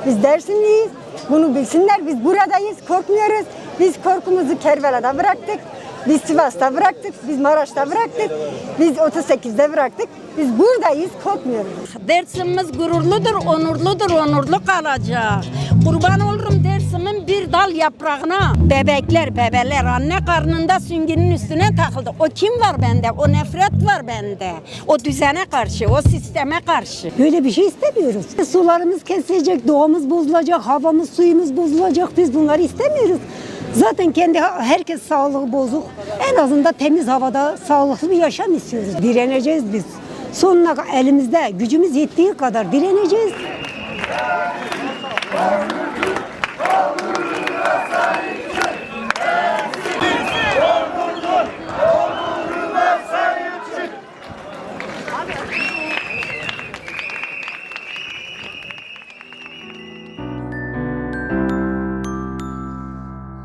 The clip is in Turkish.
Biz Dêrsimliyiz. Bunu bilsinler. Biz buradayız. Korkmuyoruz. Biz korkumuzu Kerbala'da bıraktık. Biz Sivas'ta bıraktık. Biz Maraş'ta bıraktık. Biz 38'de bıraktık. Biz buradayız. Korkmuyoruz. Dêrsimimiz gururludur, onurludur, onurlu kalacak. Kurban olurum Dêrsim'in bir dal yaprağına. Bebeler, anne karnında süngünün üstüne takıldı. O kim var bende? O nefret var bende. O düzene karşı, o sisteme karşı. Böyle bir şey istemiyoruz. Sularımız kesilecek, doğamız bozulacak, havamız, suyumuz bozulacak. Biz bunları istemiyoruz. Zaten herkes sağlığı bozuk. En azından temiz havada sağlıklı bir yaşam istiyoruz. Direneceğiz biz. Sonuna elimizde gücümüz yettiği kadar direneceğiz.